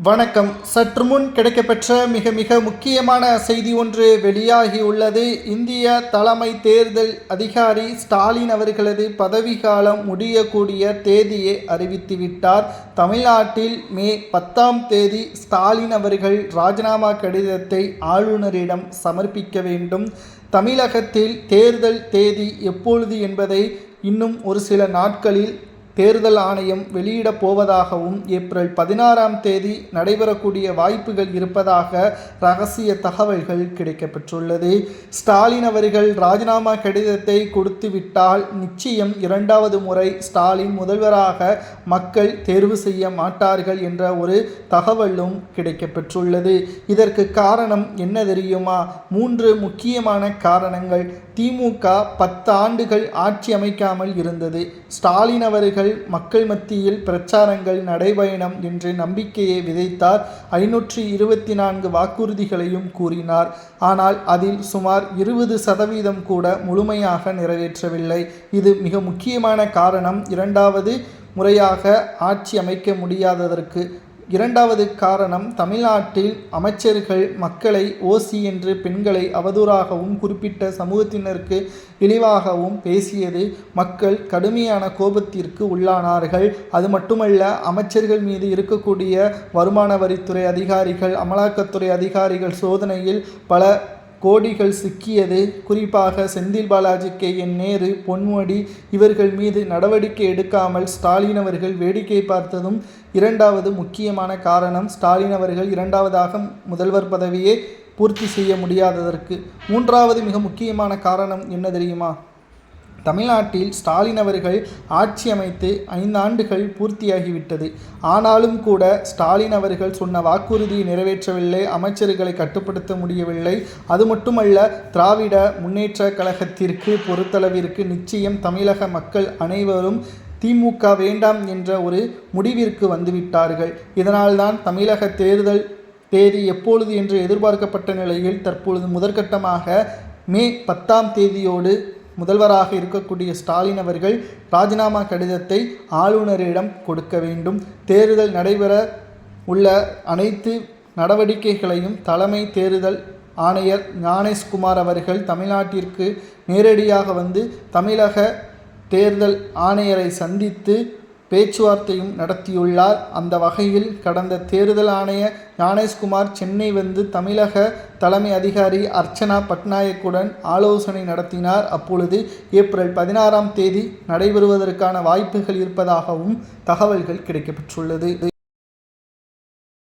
வணக்கம். சற்று முன் கிடைக்கப்பெற்ற மிக முக்கியமான செய்தி ஒன்று வெளியாகியுள்ளது. இந்திய தலைமை தேர்தல் அதிகாரி ஸ்டாலின் அவர்களது பதவிக்காலம் முடியக்கூடிய தேதியை அறிவித்துவிட்டார். தமிழ்நாட்டில் மே 10ஆம் தேதி ஸ்டாலின் அவர்கள் ராஜினாமா கடிதத்தை ஆளுநரிடம் சமர்ப்பிக்க வேண்டும். தமிழகத்தில் தேர்தல் தேதி எப்பொழுது என்பதை இன்னும் ஒரு சில நாட்களில் தேர்தல் ஆணையம் வெளியிடப் போவதாகவும் ஏப்ரல் 16ஆம் தேதி நடைபெறக்கூடிய வாய்ப்புகள் இருப்பதாக இரகசிய தகவல்கள் கிடைக்கப்பெற்றுள்ளது. ஸ்டாலின் அவர்கள் ராஜினாமா கடிதத்தை கொடுத்துவிட்டால் நிச்சயம் 2வது முறை ஸ்டாலின் முதல்வராக மக்கள் தேர்வு செய்ய மாட்டார்கள் என்ற ஒரு தகவலும் கிடைக்கப்பெற்றுள்ளது. இதற்கு காரணம் என்ன தெரியுமா? 3 முக்கியமான காரணங்கள். திமுக 10 ஆண்டுகள் ஆட்சி அமைக்காமல் இருந்தது. ஸ்டாலின் அவர்கள் மக்கள் மத்தியில் பிரச்சாரங்கள் நடைபயணம் என்று நம்பிக்கையை விதைத்தார். 524 வாக்குறுதிகளையும் கூறினார். ஆனால் அதில் சுமார் 20% கூட முழுமையாக நிறைவேற்றவில்லை. இது மிக முக்கியமான காரணம் 2வது முறையாக ஆட்சி அமைக்க முடியாததற்கு. 2வது காரணம், தமிழ்நாட்டில் அமைச்சர்கள் மக்களை ஓசி என்று பெண்களை அவதூறாகவும் குறிப்பிட்ட சமூகத்தினருக்கு இழிவாகவும் பேசியது. மக்கள் கடுமையான கோபத்திற்கு உள்ளானார்கள். அது மட்டுமல்ல, அமைச்சர்கள் மீது இருக்கக்கூடிய வருமான வரித்துறை அதிகாரிகள், அமலாக்கத்துறை அதிகாரிகள் சோதனையில் பல கோடிகள் சிக்கியது. குறிப்பாக செந்தில் பாலாஜி, KN நேரு, பொன்முடி இவர்கள் மீது நடவடிக்கை எடுக்காமல் ஸ்டாலின் அவர்கள் வேடிக்கை பார்த்ததும் 2வது முக்கியமான காரணம். ஸ்டாலின் அவர்கள் 2வதாக முதல்வர் பதவியை பூர்த்தி செய்ய முடியாததற்கு. 3வது மிக முக்கியமான காரணம் என்ன தெரியுமா? தமிழ்நாட்டில் ஸ்டாலின் அவர்கள் ஆட்சி அமைத்து 5 ஆண்டுகள் பூர்த்தியாகிவிட்டது. ஆனாலும் கூட ஸ்டாலின் அவர்கள் சொன்ன வாக்குறுதியை நிறைவேற்றவில்லை. அமைச்சர்களை கட்டுப்படுத்த முடியவில்லை. அது மட்டுமல்ல, திராவிட முன்னேற்ற கழகத்திற்கு பொறுத்தளவிற்கு நிச்சயம் தமிழக மக்கள் அனைவரும் திமுக வேண்டாம் என்ற ஒரு முடிவிற்கு வந்துவிட்டார்கள். இதனால்தான் தமிழக தேர்தல் தேதி எப்பொழுது என்று எதிர்பார்க்கப்பட்ட நிலையில் தற்பொழுது முதற்கட்டமாக மே 10ஆம் தேதியோடு முதல்வராக இருக்கக்கூடிய ஸ்டாலின் அவர்கள் ராஜினாமா கடிதத்தை ஆளுநரிடம் கொடுக்க வேண்டும். தேர்தல் நடைபெற உள்ள அனைத்து நடவடிக்கைகளையும் தலைமை தேர்தல் ஆணையர் ஞானேஷ்குமார் அவர்கள் தமிழ்நாட்டிற்கு நேரடியாக வந்து தமிழக தேர்தல் ஆணையரை சந்தித்து பேச்சுவார்த்தையும் நடத்தியுள்ளார். அந்த வகையில் கடந்த தேர்தல் ஆணையர் ஞானேஷ்குமார் சென்னை வந்து தமிழக தலைமை அதிகாரி அர்ச்சனா பட்நாயக்குடன் ஆலோசனை நடத்தினார். அப்பொழுது ஏப்ரல் 16ஆம் தேதி நடைபெறுவதற்கான வாய்ப்புகள் இருப்பதாகவும் தகவல்கள் கிடைக்கப்பெற்றுள்ளது.